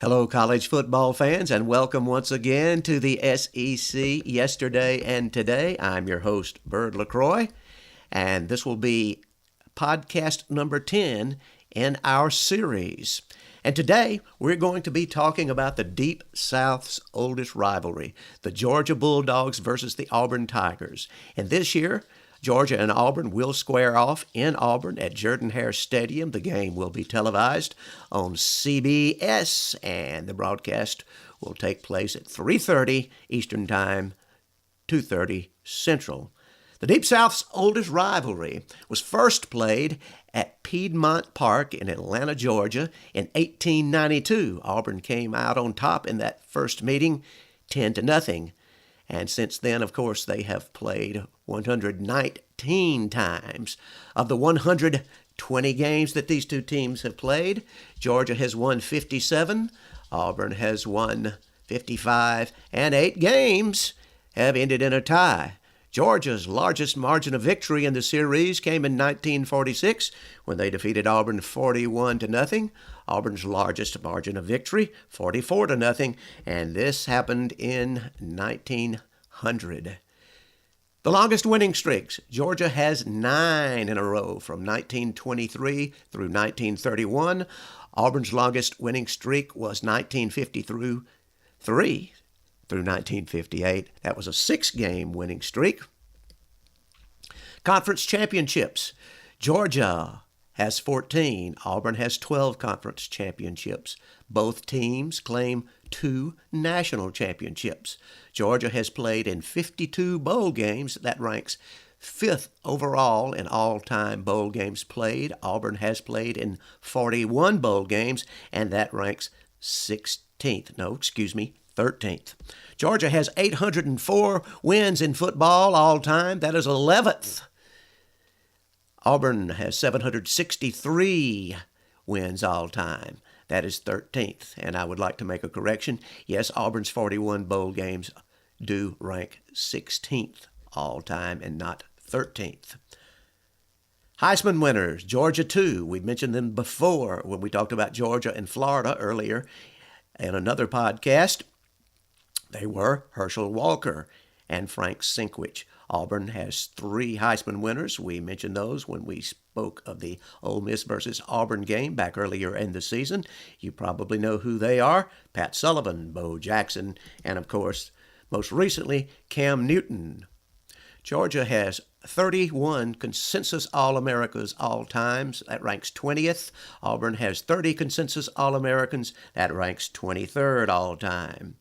Hello, college football fans, and welcome once again to the SEC Yesterday and Today. I'm your host, Bird LaCroix, and this will be podcast number 10 in our series. And today, we're going to be talking about the Deep South's oldest rivalry, the Georgia Bulldogs versus the Auburn Tigers. And this year, Georgia and Auburn will square off in Auburn at Jordan-Hare Stadium. The game will be televised on CBS, and the broadcast will take place at 3:30 Eastern Time, 2:30 Central. The Deep South's oldest rivalry was first played at Piedmont Park in Atlanta, Georgia in 1892. Auburn came out on top in that first meeting, 10-0. And since then, of course, they have played 119 times. Of the 120 games that these two teams have played, Georgia has won 57, Auburn has won 55, and 8 games have ended in a tie. Georgia's largest margin of victory in the series came in 1946 when they defeated Auburn 41-0. Auburn's largest margin of victory, 44-0, and this happened in 1900. The longest winning streaks, Georgia has 9 in a row from 1923 through 1931. Auburn's longest winning streak was 1953 through 1958. That was a 6-game winning streak. Conference championships. Georgia has 14. Auburn has 12 conference championships. Both teams claim 2 national championships. Georgia has played in 52 bowl games. That ranks 5th overall in all-time bowl games played. Auburn has played in 41 bowl games, and that ranks 13th. Georgia has 804 wins in football all time. That is 11th. Auburn has 763 wins all time. That is 13th. And I would like to make a correction. Yes, Auburn's 41 bowl games do rank 16th all time and not 13th. Heisman winners, Georgia 2. We mentioned them before when we talked about Georgia and Florida earlier in another podcast. They were Herschel Walker and Frank Sinkwich. Auburn has 3 Heisman winners. We mentioned those when we spoke of the Ole Miss versus Auburn game back earlier in the season. You probably know who they are: Pat Sullivan, Bo Jackson, and of course, most recently, Cam Newton. Georgia has 31 consensus All-Americas all times. That ranks 20th. Auburn has 30 consensus All-Americans. That ranks 23rd all time.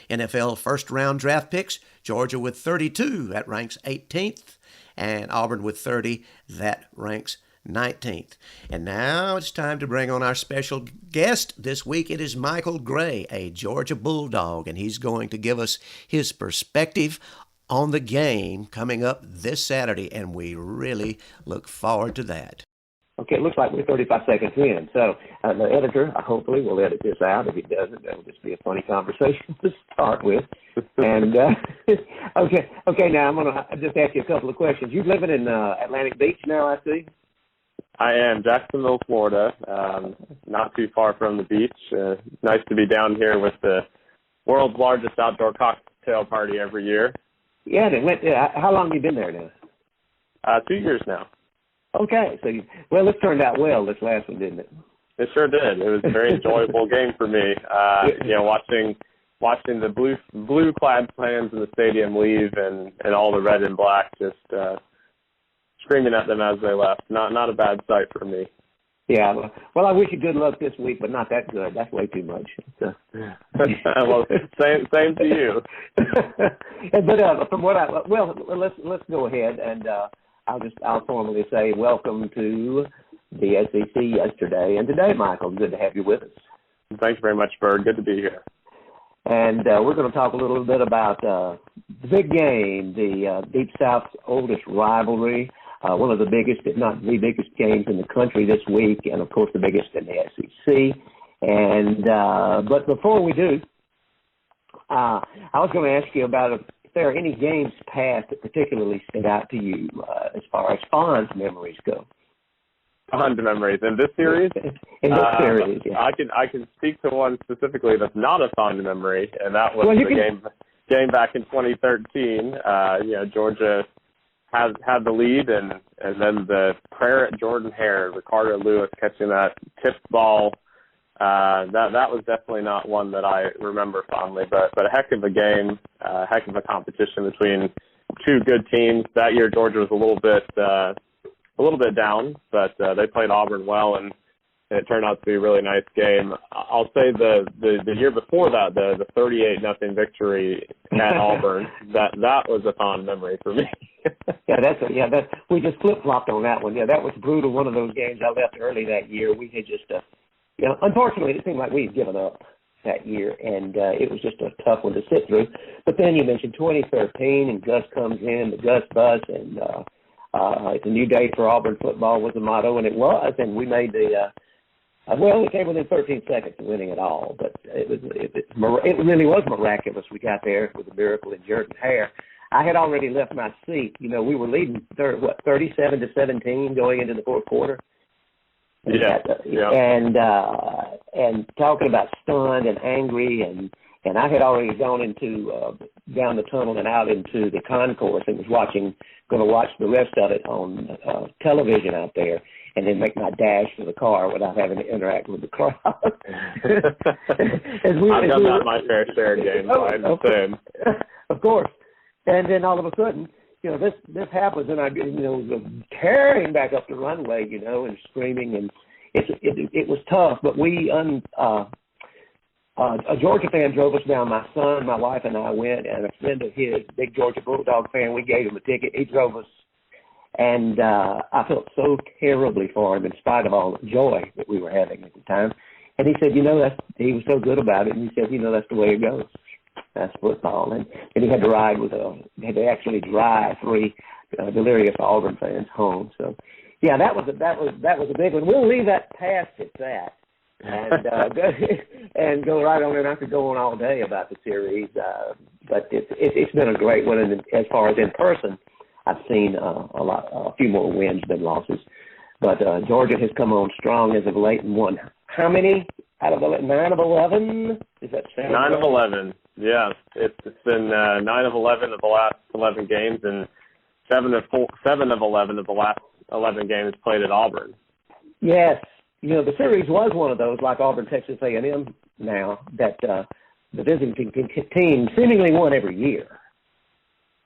NFL first-round draft picks, Georgia with 32, that ranks 18th, and Auburn with 30, that ranks 19th. And now it's time to bring on our special guest. This week it is Michael Gray, a Georgia Bulldog, and he's going to give us his perspective on the game coming up this Saturday, and we really look forward to that. Okay, it looks like we're 35 seconds in. So the editor, hopefully, will edit this out. If he doesn't, that'll just be a funny conversation to start with. And okay. Now I'm gonna just ask you a couple of questions. You're living in Atlantic Beach now, I see. I am Jacksonville, Florida. Not too far from the beach. Nice to be down here with the world's largest outdoor cocktail party every year. Yeah. How long have you been there now? 2 years now. Okay, so this turned out well, this last one, didn't it? It sure did. It was a very enjoyable game for me. Watching the blue clad fans in the stadium leave and all the red and black just screaming at them as they left. Not a bad sight for me. Yeah. Well, I wish you good luck this week, but not that good. That's way too much. Well, same to you. But from what let's go ahead and. I'll formally say welcome to the SEC Yesterday and Today, Michael. Good to have you with us. Thank you very much, Bird. Good to be here. And we're going to talk a little bit about the big game, the Deep South's oldest rivalry, one of the biggest, if not the biggest games in the country this week, and, of course, the biggest in the SEC. And but before we do, I was going to ask you about if there are any games past that particularly stand out to you as far as fond memories go. fond memories in this series. In this series, yeah. I can speak to one specifically that's not a fond memory, and that was game back in 2013. Georgia had the lead, and then the prayer at Jordan-Hare, Ricardo Lewis catching that tipped ball. That was definitely not one that I remember fondly, but a heck of a game, a heck of a competition between two good teams. That year, Georgia was a little bit down, but they played Auburn well, and it turned out to be a really nice game. I'll say the year before that, the 38-0 victory at Auburn, that was a fond memory for me. We just flip-flopped on that one. Yeah, that was brutal. One of those games I left early that year. We had just, unfortunately, it seemed like we had given up that year, and it was just a tough one to sit through. But then you mentioned 2013, and Gus comes in, the Gus bus, and it's a new day for Auburn football was the motto, and it was, and we made we came within 13 seconds of winning it all, but it really was miraculous. We got there with a miracle in Jordan-Hare. I had already left my seat. We were leading 37-17 going into the fourth quarter. Yeah. And talking about stunned and angry, and I had already gone into down the tunnel and out into the concourse and was going to watch the rest of it on television out there, and then make my dash to the car without having to interact with the crowd. I've done that my fair share of games. I understand. Of course. And then all of a sudden, this happens, and I, was tearing back up the runway, and screaming, and it was tough. But a Georgia fan drove us down. My son, my wife, and I went, and a friend of his, big Georgia Bulldog fan, we gave him a ticket. He drove us, and I felt so terribly for him in spite of all the joy that we were having at the time. And he said, he was so good about it, and he said, that's the way it goes. That's football, and he had to actually drive 3 delirious Auburn fans home. So, yeah, that was a big one. We'll leave that past at that, and go right on. And I could go on all day about the series, but it's been a great one. And as far as in person, I've seen a few more wins than losses. But Georgia has come on strong as of late and won. How many out of 9 of 11? Is that 9 of 11? Yeah, it's been 9 of 11 of the last 11 games, and 7 of 11 of the last 11 games played at Auburn. Yes, the series was one of those, like Auburn, Texas A&M now, that the visiting team seemingly won every year.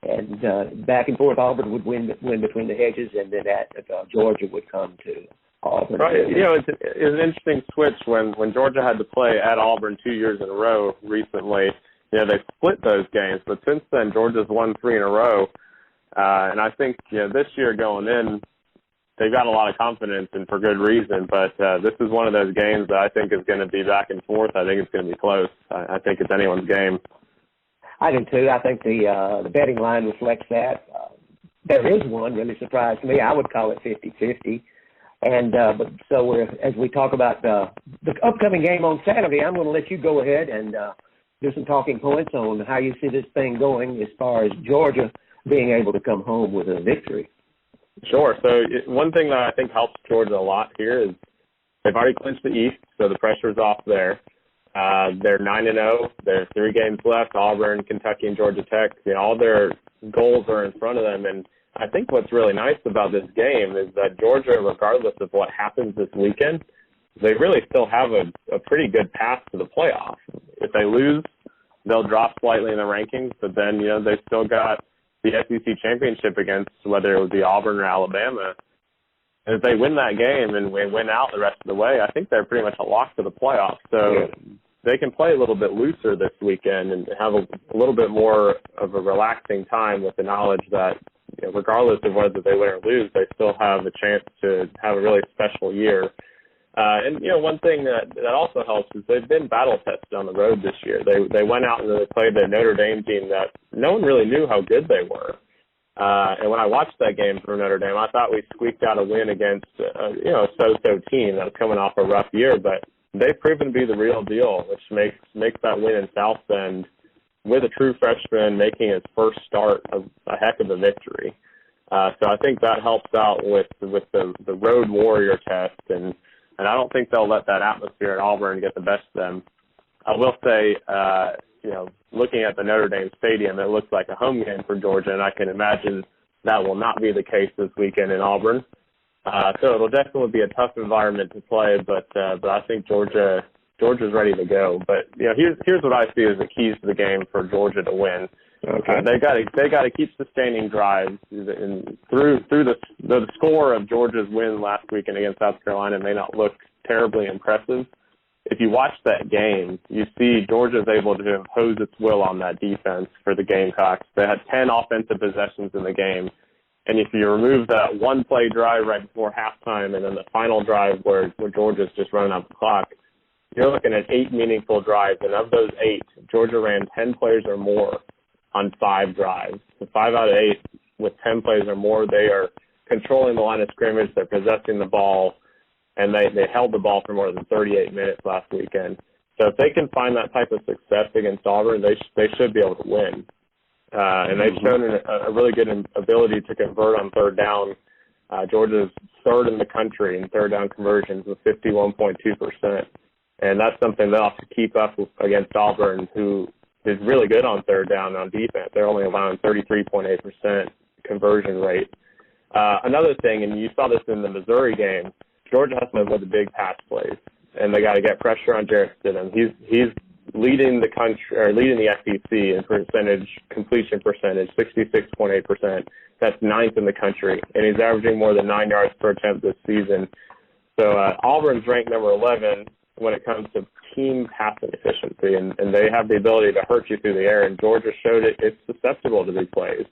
And back and forth, Auburn would win between the hedges, and then Georgia would come to Auburn. Right. It's an interesting switch when Georgia had to play at Auburn 2 years in a row recently. They split those games, but since then, Georgia's won 3 in a row. And I think, this year going in, they've got a lot of confidence, and for good reason. But this is one of those games that I think is going to be back and forth. I think it's going to be close. I think it's anyone's game. I do too. I think the betting line reflects that. There is one really surprised me. I would call it 50-50. And but so as we talk about the upcoming game on Saturday, I'm going to let you go ahead and do some talking points on how you see this thing going as far as Georgia being able to come home with a victory. Sure. So one thing that I think helps Georgia a lot here is they've already clinched the East, so the pressure's off there. They're 9-0. There's 3 games left: Auburn, Kentucky, and Georgia Tech. All their goals are in front of them, and I think what's really nice about this game is that Georgia, regardless of what happens this weekend, they really still have a pretty good path to the playoff. If they lose, they'll drop slightly in the rankings, but then, they've still got the SEC championship against whether it would be Auburn or Alabama. And if they win that game and win out the rest of the way, I think they're pretty much a lock to the playoffs. So they can play a little bit looser this weekend and have a little bit more of a relaxing time with the knowledge that, regardless of whether they win or lose, they still have a chance to have a really special year. And one thing that also helps is they've been battle tested on the road this year. They went out and they played the Notre Dame team that no one really knew how good they were. And when I watched that game for Notre Dame, I thought we squeaked out a win against a so-so team that was coming off a rough year, but they've proven to be the real deal, which makes that win in South Bend with a true freshman making his first start a heck of a victory. So I think that helps out with the road warrior test, and I don't think they'll let that atmosphere at Auburn get the best of them. I will say, looking at the Notre Dame Stadium, it looks like a home game for Georgia, and I can imagine that will not be the case this weekend in Auburn. So it'll definitely be a tough environment to play, but I think Georgia's ready to go. But here's what I see as the keys to the game for Georgia to win. Okay. They got to keep sustaining drives, and through the score of Georgia's win last weekend against South Carolina may not look terribly impressive. If you watch that game, you see Georgia's able to impose its will on that defense for the Gamecocks. They had 10 offensive possessions in the game. And if you remove that one-play drive right before halftime and then the final drive where Georgia's just running out the clock, you're looking at 8 meaningful drives. And of those 8, Georgia ran 10 plays or more on 5 drives. So 5 out of 8 with 10 plays or more, they are controlling the line of scrimmage. They're possessing the ball. And they held the ball for more than 38 minutes last weekend. So if they can find that type of success against Auburn, they should be able to win. And they've shown a really good ability to convert on third down. Georgia's third in the country in third down conversions with 51.2%. And that's something they'll have to keep up against Auburn, who is really good on third down on defense. They're only allowing 33.8% conversion rate. Another thing, and you saw this in the Missouri game, Georgia has to avoid the big pass plays, and they got to get pressure on Jarrett Stidham. He's leading the country, or leading the SEC in completion percentage, 66.8%. That's 9th in the country, and he's averaging more than 9 yards per attempt this season. So Auburn's ranked number 11 when it comes to team passing efficiency, and they have the ability to hurt you through the air, and Georgia showed it's susceptible to these plays.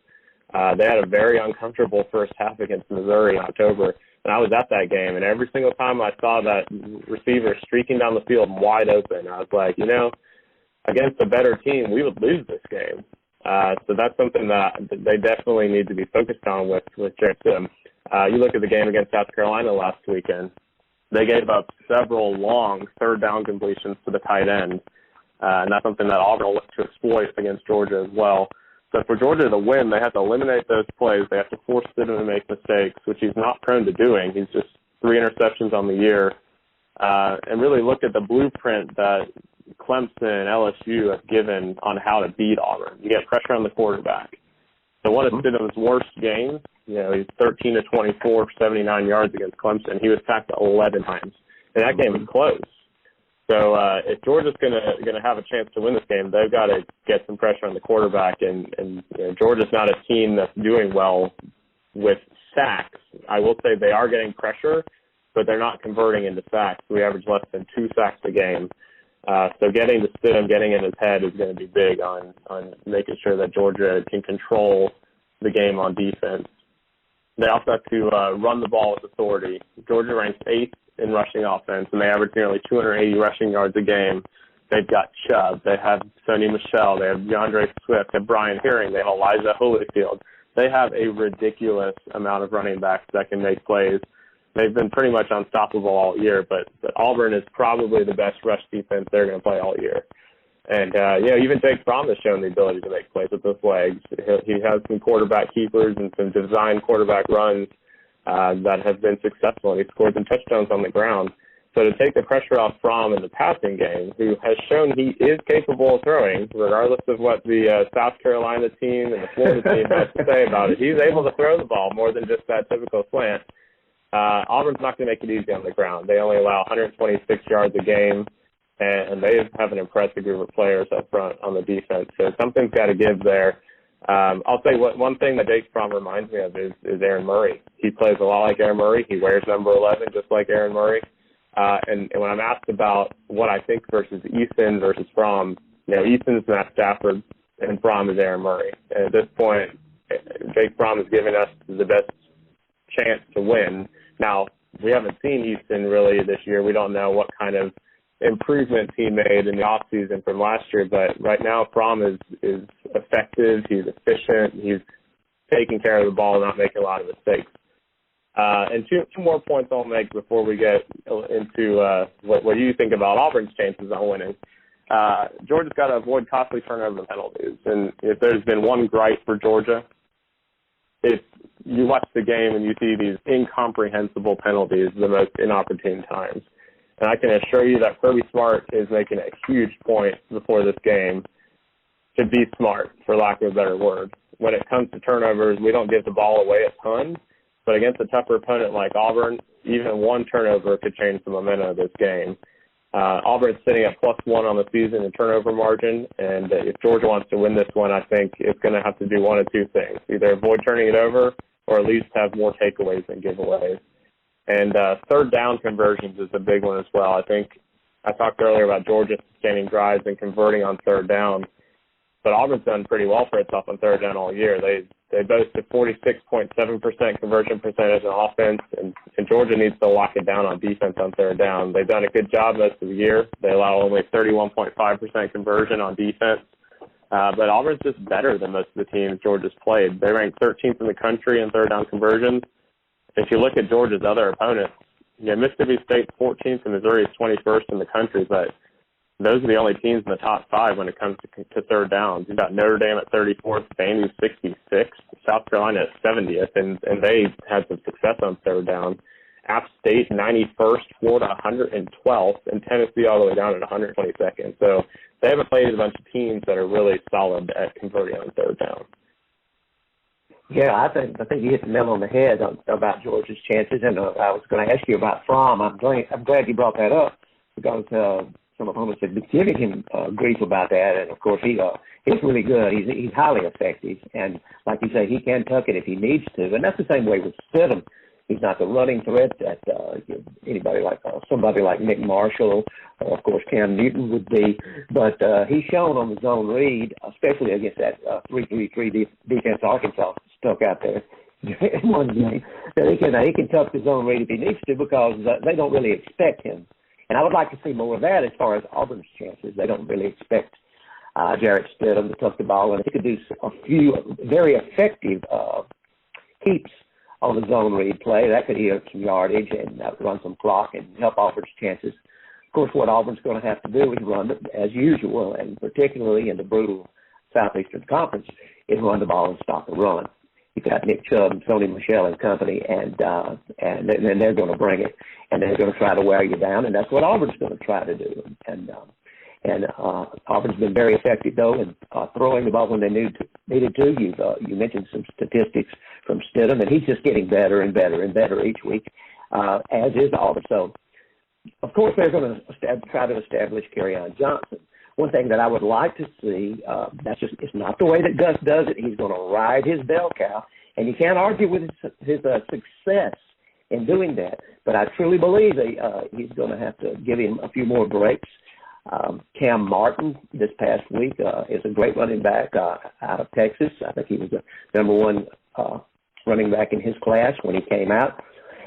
They had a very uncomfortable first half against Missouri in October, and I was at that game, and every single time I saw that receiver streaking down the field wide open, I was like, against a better team, we would lose this game. So that's something that they definitely need to be focused on with Jarrett Stidham. You look at the game against South Carolina last weekend, they gave up several long third down completions to the tight end, and that's something that Auburn will look to exploit against Georgia as well. So for Georgia to win, they have to eliminate those plays. They have to force Stidham to make mistakes, which he's not prone to doing. He's just 3 interceptions on the year. And really look at the blueprint that Clemson and LSU have given on how to beat Auburn. You get pressure on the quarterback. So one of Stidham's worst games, he's 13 to 24, 79 yards against Clemson. He was sacked 11 times. And that game was close. So if Georgia's going to have a chance to win this game, they've got to get some pressure on the quarterback. And Georgia's not a team that's doing well with sacks. I will say they are getting pressure, but they're not converting into sacks. We average less than 2 sacks a game. So getting to Stidham, getting in his head is going to be big on making sure that Georgia can control the game on defense. They also have to run the ball with authority. Georgia ranks 8th in rushing offense, and they average nearly 280 rushing yards a game. They've got Chubb. They have Sony Michel. They have DeAndre Swift. They have Brian Herring. They have Elijah Holyfield. They have a ridiculous amount of running backs that can make plays. They've been pretty much unstoppable all year, but Auburn is probably the best rush defense they're going to play all year. And, even Jake Fromm has shown the ability to make plays with those legs. He has some quarterback keepers and some designed quarterback runs that have been successful, and he scored some touchdowns on the ground. So to take the pressure off Fromm in the passing game, who has shown he is capable of throwing, regardless of what the South Carolina team and the Florida team has to say about it, he's able to throw the ball more than just that typical slant. Auburn's not going to make it easy on the ground. They only allow 126 yards a game, and they have an impressive group of players up front on the defense. So something's got to give there. I'll say one thing that Jake Fromm reminds me of is Aaron Murray. He plays a lot like Aaron Murray. He wears number 11 just like Aaron Murray. And when I'm asked about what I think versus Easton versus Fromm, Easton's Matt Stafford and Fromm is Aaron Murray. And at this point, Jake Fromm is giving us the best chance to win. Now, we haven't seen Easton really this year. We don't know what kind of improvements he made in the offseason from last year, but right now Fromm is effective. He's efficient. He's taking care of the ball and not making a lot of mistakes. And two more points I'll make before we get into what you think about Auburn's chances on winning. Georgia's got to avoid costly turnover penalties, and if there's been one gripe for Georgia, it's you watch the game and you see these incomprehensible penalties the most inopportune times. And I can assure you that Kirby Smart is making a huge point before this game to be smart, for lack of a better word. When it comes to turnovers, we don't give the ball away a ton, but against a tougher opponent like Auburn, even one turnover could change the momentum of this game. Auburn's sitting at +1 on the season in turnover margin, and if Georgia wants to win this one, I think it's going to have to do one of two things: either avoid turning it over or at least have more takeaways than giveaways. And third down conversions is a big one as well. I think I talked earlier about Georgia sustaining drives and converting on third down, but Auburn's done pretty well for itself on third down all year. They boast a 46.7% conversion percentage on offense, and Georgia needs to lock it down on defense on third down. They've done a good job most of the year. They allow only 31.5% conversion on defense. But Auburn's just better than most of the teams Georgia's played. They rank 13th in the country in third down conversions. If you look at Georgia's other opponents, Mississippi State's 14th and Missouri is 21st in the country, but those are the only teams in the top 5 when it comes to third downs. You've got Notre Dame at 34th, FAMU 66th, South Carolina at 70th, and they had some success on third down. App State 91st, Florida 112th, and Tennessee all the way down at 122nd. So they haven't played a bunch of teams that are really solid at converting on third down. Yeah, I think you hit the nail on the head about Georgia's chances, and I was going to ask you about Fromm. I'm glad you brought that up because some opponents have been giving him grief about that, and of course he's really good. He's highly effective, and like you say, he can tuck it if he needs to, and that's the same way with Stidham. He's not the running threat that somebody like Nick Marshall, or of course Cam Newton would be, but he's shown on the zone read, especially against that 3-3-3 defense Arkansas stuck out there in one game, that he can tuck the zone read if he needs to because they don't really expect him. And I would like to see more of that as far as Auburn's chances. They don't really expect Jarrett Stidham to tuck the ball, and if he could do a few very effective keeps on the zone read play, that could eat up some yardage and run some clock and help Auburn's chances. Of course, what Auburn's going to have to do is run, as usual, and particularly in the brutal Southeastern Conference, is run the ball and stop the run. You've got Nick Chubb and Sony Michel and company, and then they're going to bring it, and they're going to try to wear you down, and that's what Auburn's going to try to do. And Auburn's been very effective, though, in throwing the ball when they needed to. You mentioned some statistics from Stidham, and he's just getting better and better and better each week, as is Auburn. So, of course, they're going to try to establish Kerryon Johnson. One thing that I would like to see, it's not the way that Gus does it. He's going to ride his bell cow, and you can't argue with his success in doing that. But I truly believe he's going to have to give him a few more breaks. Cam Martin this past week is a great running back out of Texas. I think he was the number one running back in his class when he came out.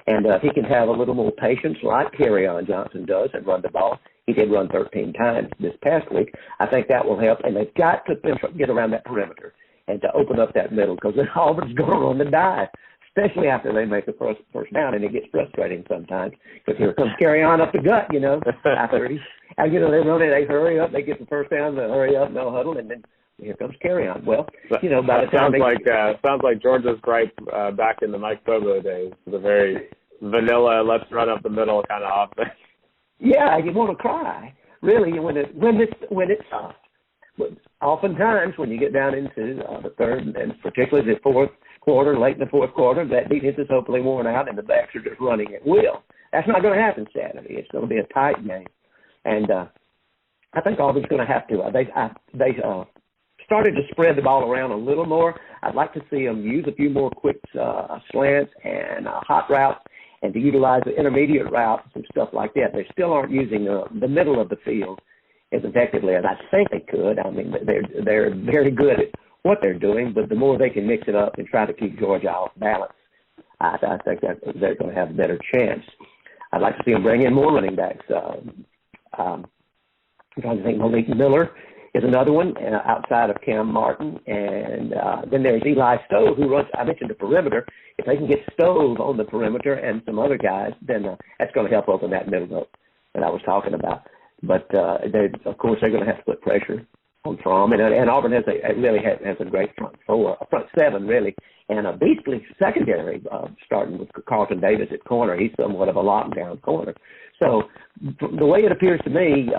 And if he can have a little more patience like Kerryon Johnson does and run the ball, he did run 13 times this past week, I think that will help. And they've got to get around that perimeter and to open up that middle because then Auburn's going to run the dive, especially after they make a first down, and it gets frustrating sometimes because here comes Kerryon up the gut, after they run it, they hurry up, they get the first down, they hurry up, no huddle, and then here comes Kerryon. Well, by the time sounds like Georgia's gripe back in the Mike Bobo days, the very vanilla, let's run up the middle kind of offense. Yeah, you want to cry, really, when it's soft. But oftentimes, when you get down into the third and particularly the fourth quarter, late in the fourth quarter, that defense is hopefully worn out and the backs are just running at will. That's not going to happen Saturday. It's going to be a tight game, and I think Auburn's going to have to. They started to spread the ball around a little more. I'd like to see them use a few more quick slants and hot routes, and to utilize the intermediate routes and stuff like that. They still aren't using the middle of the field as effectively as I think they could. I mean, they're very good at what they're doing, but the more they can mix it up and try to keep Georgia off balance, I think that they're going to have a better chance. I'd like to see them bring in more running backs. I'm trying to think Malik Miller is another one outside of Cam Martin. And then there's Eli Stove, who runs, I mentioned the perimeter. If they can get Stove on the perimeter and some other guys, then that's going to help open that middle up that I was talking about. But, of course, they're going to have to put pressure on Fromm. And Auburn really has a great front seven, really, and a beastly secondary, starting with Carlton Davis at corner. He's somewhat of a lockdown corner. So the way it appears to me,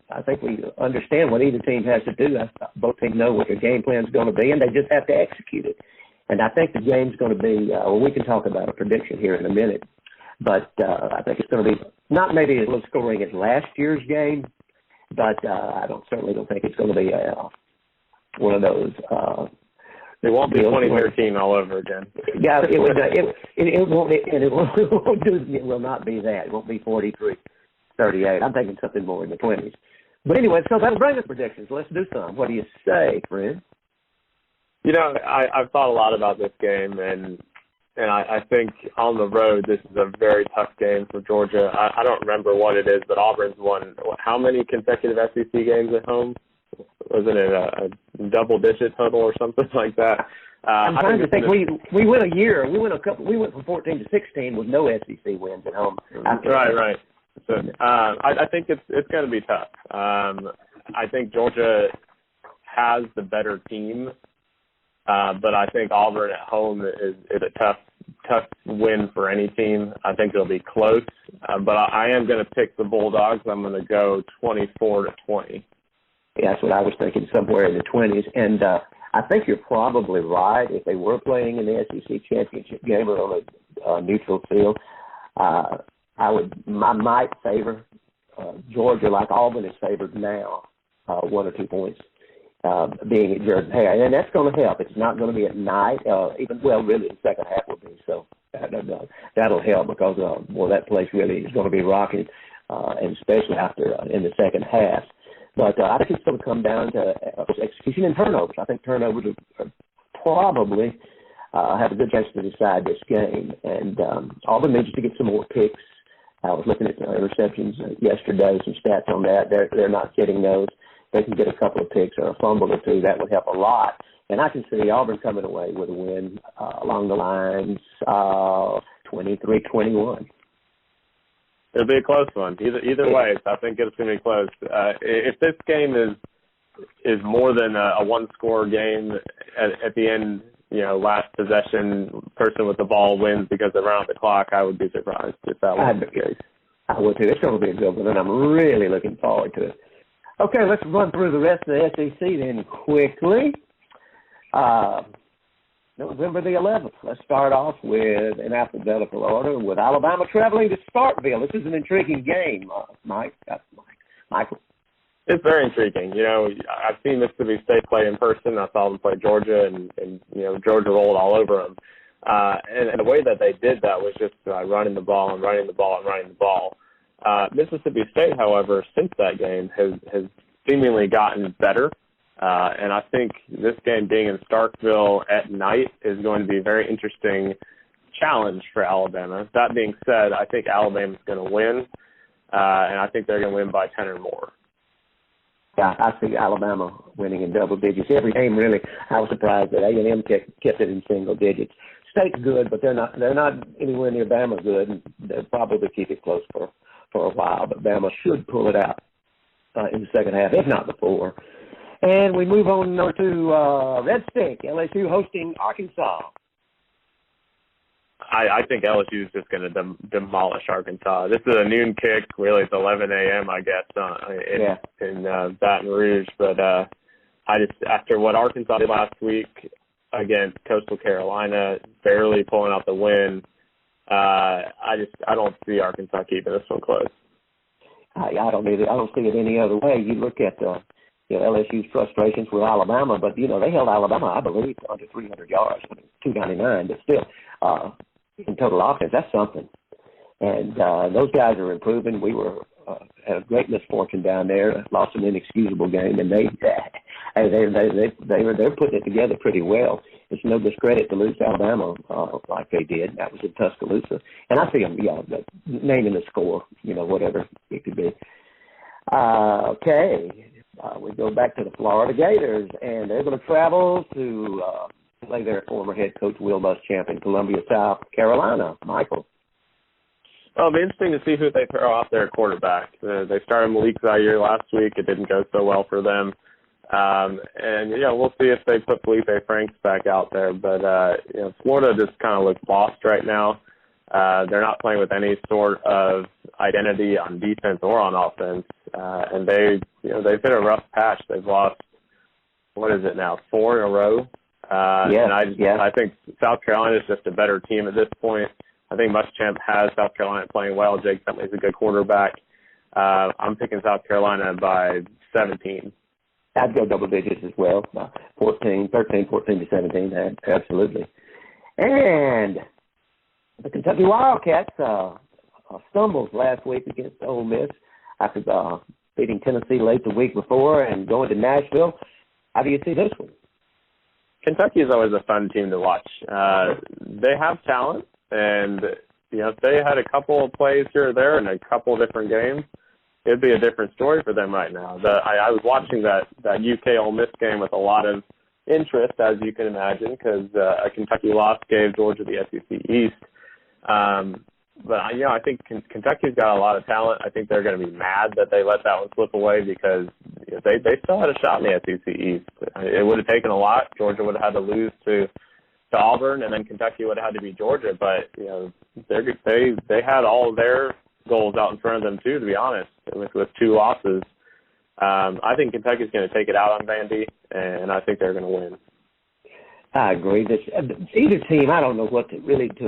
I think we understand what either team has to do. Both teams know what their game plan is going to be, and they just have to execute it. And I think the game's going to be, we can talk about a prediction here in a minute, but I think it's going to be not maybe as low scoring as last year's game, but I certainly don't think it's going to be one of those. It won't be 2013 all over again. Yeah, it won't. It will not be that. It won't be 43-38. I'm thinking something more in the 20s. But anyway, so that'll bring us predictions. Let's do some. What do you say, friend? You know, I've thought a lot about this game, and I think on the road this is a very tough game for Georgia. I don't remember what it is, but Auburn's won how many consecutive SEC games at home? Wasn't it a double-digit total or something like that? I'm trying to think. We went a year. We went from 14 to 16 with no SEC wins at home. Right. So I think it's going to be tough. I think Georgia has the better team, but I think Auburn at home is a tough win for any team. I think it'll be close, but I am going to pick the Bulldogs. I'm going to go 24-20. Yeah, that's what I was thinking, somewhere in the 20s. And I think you're probably right. If they were playing in the SEC championship game or on a neutral field, I might favor Georgia like Auburn is favored now, 1 or 2 points, being at Jordan-Hare. And that's going to help. It's not going to be at night, really the second half will be. So that'll help because, that place really is going to be rocking, and especially in the second half. But I think it's going to come down to execution and turnovers. I think turnovers will probably have a good chance to decide this game. And Auburn needs to get some more picks. I was looking at the interceptions yesterday, some stats on that. They're not getting those. They can get a couple of picks or a fumble or two. That would help a lot. And I can see Auburn coming away with a win along the lines of 23-21. It'll be a close one. Either way, I think it's going to be close. If this game is more than a one-score game at the end, last possession, person with the ball wins because they're around the clock, I would be surprised if that was the case. I would too. It's going to be a good one, and I'm really looking forward to it. Okay, let's run through the rest of the SEC then quickly. November the 11th. Let's start off with, in alphabetical order, with Alabama traveling to Starkville. This is an intriguing game, Michael. It's very intriguing. I've seen Mississippi State play in person. I saw them play Georgia, and Georgia rolled all over them. And the way that they did that was just running the ball and running the ball and running the ball. Mississippi State, however, since that game has seemingly gotten better. And I think this game being in Starkville at night is going to be a very interesting challenge for Alabama. That being said, I think Alabama's going to win, and I think they're going to win by 10 or more. Yeah, I see Alabama winning in double digits. Every game, really. I was surprised that A&M kept it in single digits. State's good, but they're not anywhere near Bama good, and they'll probably keep it close for a while. But Bama should pull it out in the second half, if not before. And we move on to Red State, LSU hosting Arkansas. I think LSU is just going to demolish Arkansas. This is a noon kick. Really, it's 11 a.m., I guess, in Baton Rouge. But after what Arkansas did last week against Coastal Carolina, barely pulling out the win, I don't see Arkansas keeping this one close. I don't either. I don't see it any other way. You look at LSU's frustrations with Alabama, but they held Alabama, I believe, under 300 yards, 299, but still in total offense, that's something. And those guys are improving. We had a great misfortune down there, lost an inexcusable game, and they're putting it together pretty well. It's no discredit to lose to Alabama like they did. That was in Tuscaloosa, and I see them, naming the score, whatever it could be. Okay. We go back to the Florida Gators, and they're going to travel to play their former head coach, Will Muschamp, in Columbia, South Carolina. Michael. Well, it'll be interesting to see who they throw off their quarterback. They started Malik Zaire last week. It didn't go so well for them. And we'll see if they put Felipe Franks back out there. But Florida just kind of looks lost right now. They're not playing with any sort of identity on defense or on offense, and they've hit a rough patch. They've lost, what is it now, 4 in a row. And I think South Carolina is just a better team at this point. I think Muschamp has South Carolina playing well. Jake Bentley's a good quarterback. I'm picking South Carolina by 17. I'd go double digits as well, 13, 14 to 17, absolutely. And the Kentucky Wildcats stumbled last week against Ole Miss after beating Tennessee late the week before and going to Nashville. How do you see this one? Kentucky is always a fun team to watch. They have talent, and if they had a couple of plays here or there in a couple of different games, it'd be a different story for them right now. I was watching that UK Ole Miss game with a lot of interest, as you can imagine, because a Kentucky loss gave Georgia the SEC East. But I think Kentucky's got a lot of talent. I think they're going to be mad that they let that one slip away because they still had a shot in the SEC East. It would have taken a lot. Georgia would have had to lose to Auburn, and then Kentucky would have had to beat Georgia. But they had all of their goals out in front of them too, to be honest, with 2 losses. I think Kentucky's going to take it out on Vandy, and I think they're going to win. I agree. Either team, I don't know what to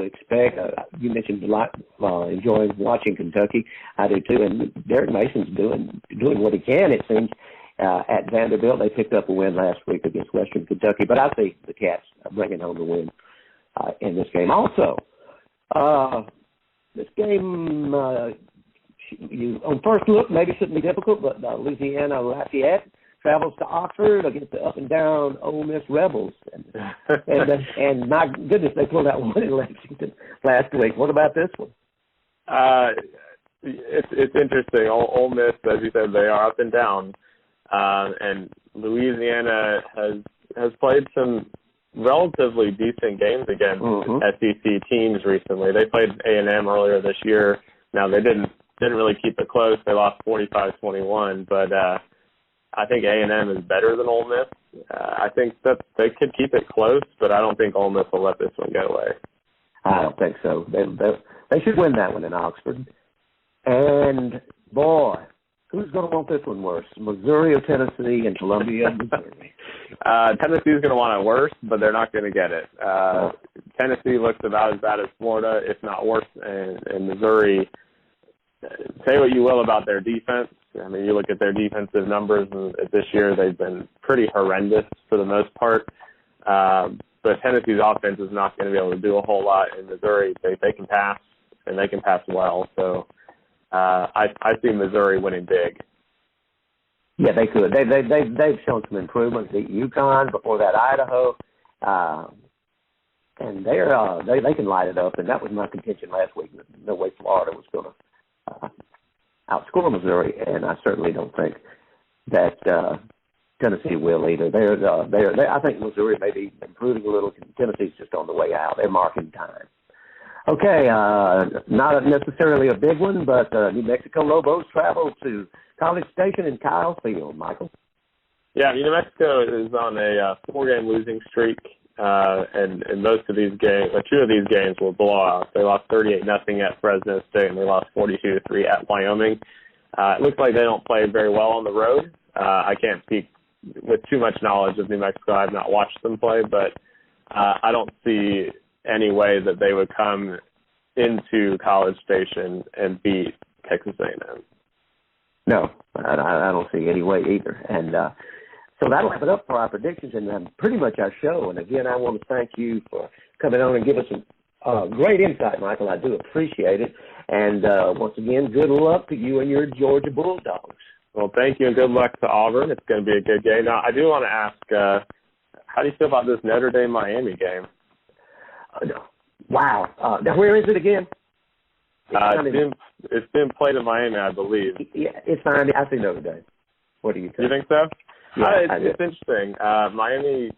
expect. You mentioned a lot enjoying watching Kentucky. I do too, and Derek Mason's doing what he can. It seems at Vanderbilt they picked up a win last week against Western Kentucky, but I see the Cats bringing home the win in this game. Also, this game, on first look, maybe shouldn't be difficult, but Louisiana Lafayette travels to Oxford against the up-and-down Ole Miss Rebels. And my goodness, they pulled out one in Lexington last week. What about this one? It's interesting. Ole Miss, as you said, they are up and down. And Louisiana has played some relatively decent games against SEC teams recently. They played A&M earlier this year. Now, they didn't really keep it close. They lost 45-21, but I think A&M is better than Ole Miss. I think that they could keep it close, but I don't think Ole Miss will let this one get away. I don't think so. They should win that one in Oxford. And, boy, who's going to want this one worse, Missouri or Tennessee and Columbia, Missouri? Tennessee's going to want it worse, but they're not going to get it. Tennessee looks about as bad as Florida, if not worse, and Missouri, say what you will about their defense. I mean, you look at their defensive numbers, and this year they've been pretty horrendous for the most part. But Tennessee's offense is not going to be able to do a whole lot. In Missouri, they can pass, and they can pass well. So I see Missouri winning big. Yeah, they could. They've shown some improvement. Beat UConn, before that Idaho, and they can light it up. And that was my contention last week. No way Florida was going to outscore Missouri, and I certainly don't think that Tennessee will either. I think Missouri may be improving a little. Tennessee's just on the way out. They're marking time. Okay, not necessarily a big one, but New Mexico Lobos travel to College Station in Kyle Field. Michael? Yeah, New Mexico is on a 4-game losing streak, and most of these games, 2 of these games were blowouts. They lost 38-0 at Fresno State, and they lost 42-3 at Wyoming. It looks like they don't play very well on the road. I can't speak with too much knowledge of New Mexico. I've not watched them play, but I don't see any way that they would come into College Station and beat Texas A&M. No, I don't see any way either. And so that'll wrap it up for our predictions and pretty much our show. And again, I want to thank you for coming on and giving us some great insight, Michael. I do appreciate it. And once again, good luck to you and your Georgia Bulldogs. Well, thank you, and good luck to Auburn. It's going to be a good game. Now, I do want to ask, how do you feel about this Notre Dame-Miami game? Wow. Now, where is it again? It's been played in Miami, I believe. Yeah, it's fine. I see Notre Dame. What do you think? You think so? Yeah, it's interesting. Miami,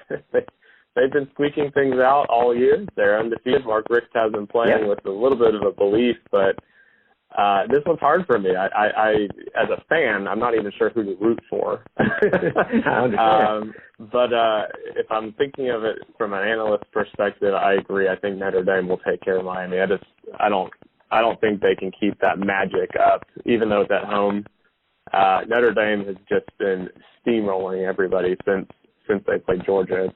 they've been squeaking things out all year. They're undefeated. Mark Richt has been playing with a little bit of a belief, but This one's hard for me. I as a fan, I'm not even sure who to root for. I understand. But if I'm thinking of it from an analyst perspective, I agree. I think Notre Dame will take care of Miami. I don't think they can keep that magic up, even though it's at home. Notre Dame has just been steamrolling everybody since they played Georgia.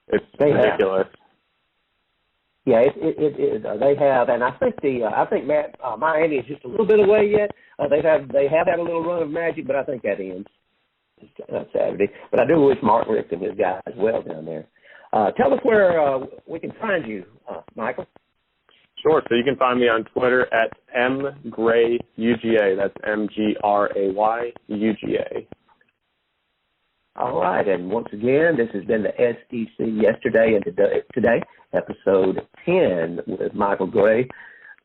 It's ridiculous. Yeah, they have, and I think Miami is just a little bit away yet. They have had a little run of magic, but I think that ends Saturday. But I do wish Mark Richt and his guys well down there. Tell us where we can find you, Michael. Sure. So you can find me on Twitter at mgrayuga. That's MGRAYUGA. All right, and once again, this has been the SEC Yesterday and Today, episode 10 with Michael Gray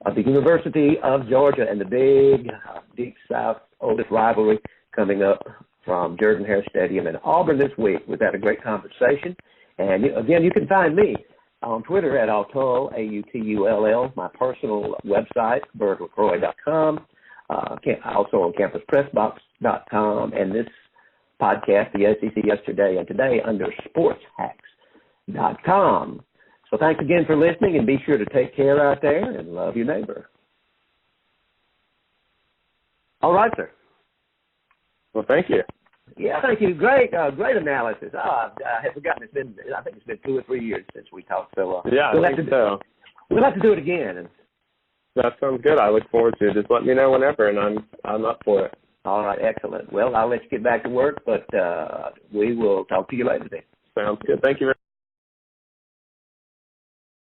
of the University of Georgia and the big Deep South oldest rivalry coming up from Jordan-Hare Stadium in Auburn this week. We've had a great conversation. And again, you can find me on Twitter at Autull, AUTULL, my personal website, birdlacroix.com, also on campuspressbox.com, and this podcast, the SEC Yesterday and Today, under sportshacks.com. So thanks again for listening, and be sure to take care out there and love your neighbor. All right, sir. Well, thank you. Yeah, thank you. Great analysis. I had forgotten I think it's been 2 or 3 years since we talked. So yeah, we'll I think so. We'll have to do it again. That sounds good. I look forward to it. Just let me know whenever, and I'm up for it. All right, excellent. Well, I'll let you get back to work, but we will talk to you later then. Sounds good. Thank you very much.